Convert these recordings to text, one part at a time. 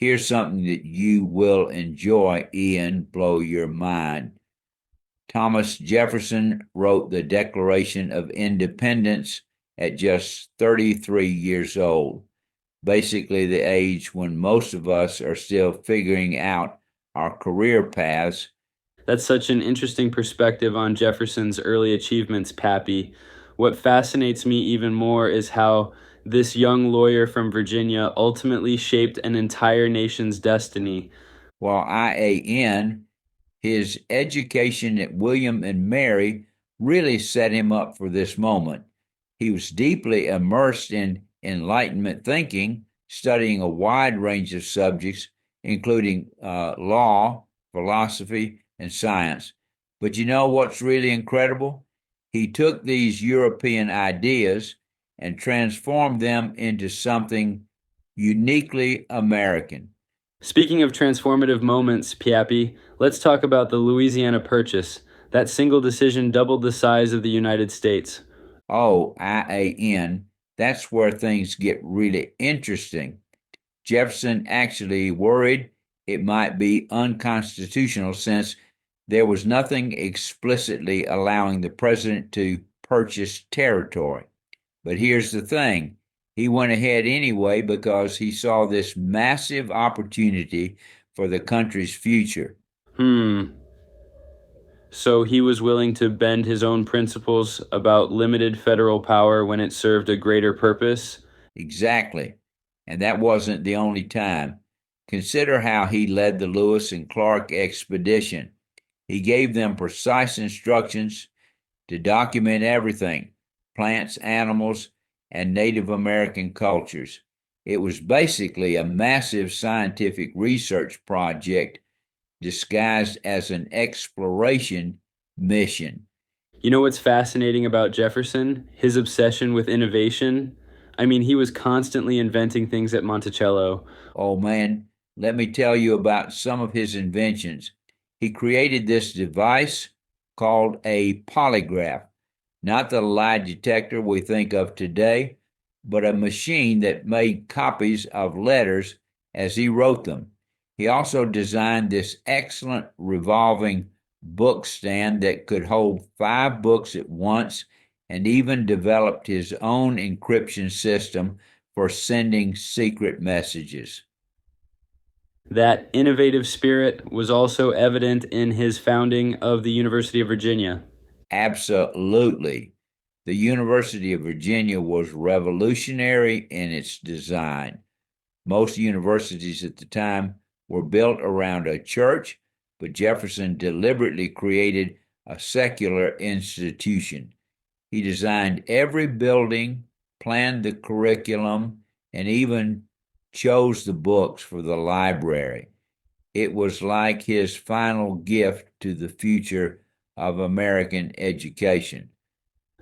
Here's something that you will enjoy, Ian, blow your mind. Thomas Jefferson wrote the Declaration of Independence at just 33 years old, basically the age when most of us are still figuring out our career paths. That's such an interesting perspective on Jefferson's early achievements, Pappy. What fascinates me even more is how this young lawyer from Virginia ultimately shaped an entire nation's destiny. While IAN, his education at William and Mary really set him up for this moment. He was deeply immersed in Enlightenment thinking, studying a wide range of subjects, including law, philosophy, and science. But you know what's really incredible? He took these European ideas and transformed them into something uniquely American. Speaking of transformative moments, Pappy, let's talk about the Louisiana Purchase. That single decision doubled the size of the United States. Oh, IAN, that's where things get really interesting. Jefferson actually worried it might be unconstitutional since there was nothing explicitly allowing the president to purchase territory. But here's the thing, he went ahead anyway because he saw this massive opportunity for the country's future. Hmm. So he was willing to bend his own principles about limited federal power when it served a greater purpose? Exactly. And that wasn't the only time. Consider how he led the Lewis and Clark expedition. He gave them precise instructions to document everything: plants, animals, and Native American cultures. It was basically a massive scientific research project disguised as an exploration mission. You know what's fascinating about Jefferson? His obsession with innovation. I mean, he was constantly inventing things at Monticello. Oh man, let me tell you about some of his inventions. He created this device called a polygraph, not the lie detector we think of today, but a machine that made copies of letters as he wrote them. He also designed this excellent revolving book stand that could hold 5 books at once, and even developed his own encryption system for sending secret messages. That innovative spirit was also evident in his founding of the University of Virginia. Absolutely. The University of Virginia was revolutionary in its design. Most universities at the time were built around a church, but Jefferson deliberately created a secular institution. He designed every building, planned the curriculum, and even chose the books for the library. It was like his final gift to the future of American education.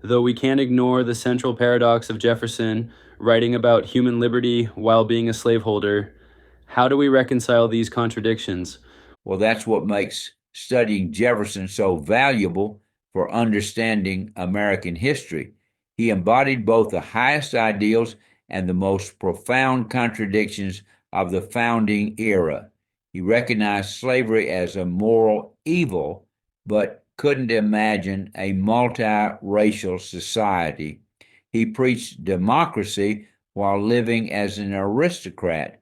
Though we can't ignore the central paradox of Jefferson writing about human liberty while being a slaveholder, how do we reconcile these contradictions? Well, that's what makes studying Jefferson so valuable for understanding American history. He embodied both the highest ideals and the most profound contradictions of the founding era. He recognized slavery as a moral evil, but couldn't imagine a multiracial society. He preached democracy while living as an aristocrat.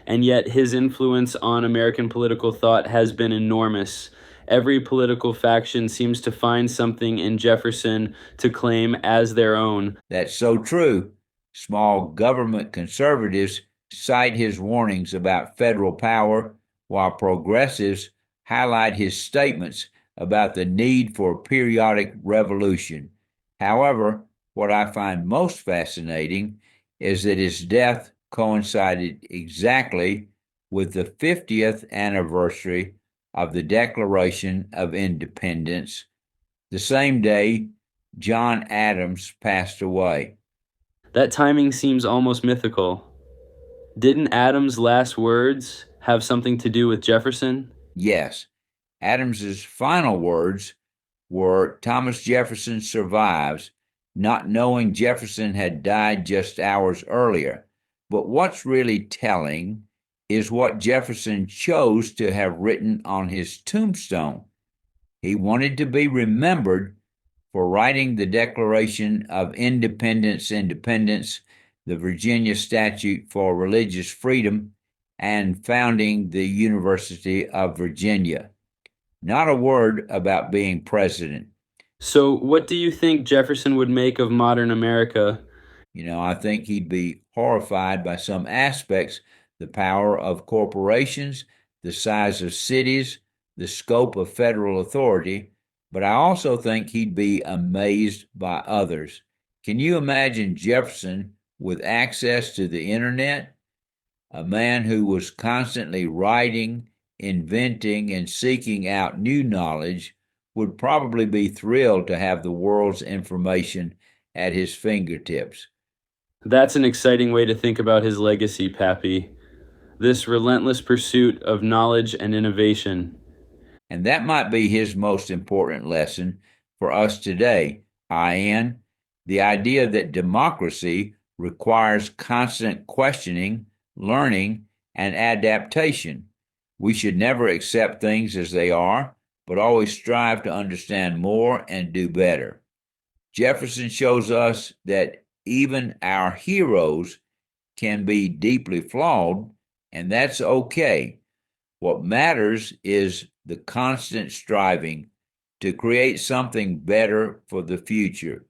And yet his influence on American political thought has been enormous. Every political faction seems to find something in Jefferson to claim as their own. That's so true. Small government conservatives cite his warnings about federal power, while progressives highlight his statements about the need for periodic revolution. However, what I find most fascinating is that his death coincided exactly with the 50th anniversary of the Declaration of Independence, the same day John Adams passed away. That timing seems almost mythical. Didn't Adams' last words have something to do with Jefferson? Yes, Adams's final words were Thomas Jefferson survives, not knowing Jefferson had died just hours earlier. But what's really telling is what Jefferson chose to have written on his tombstone. He wanted to be remembered for writing the Declaration of Independence, the Virginia Statute for Religious Freedom, and founding the University of Virginia. Not a word about being president. So, what do you think Jefferson would make of modern America? I think he'd be horrified by some aspects, the power of corporations, the size of cities, the scope of federal authority, but I also think he'd be amazed by others. Can you imagine Jefferson with access to the internet? A man who was constantly writing, inventing, and seeking out new knowledge would probably be thrilled to have the world's information at his fingertips. That's an exciting way to think about his legacy, Pappy. This relentless pursuit of knowledge and innovation. And that might be his most important lesson for us today, IN, the idea that democracy requires constant questioning, learning, and adaptation. We should never accept things as they are, but always strive to understand more and do better. Jefferson shows us that even our heroes can be deeply flawed, and that's okay. What matters is the constant striving to create something better for the future.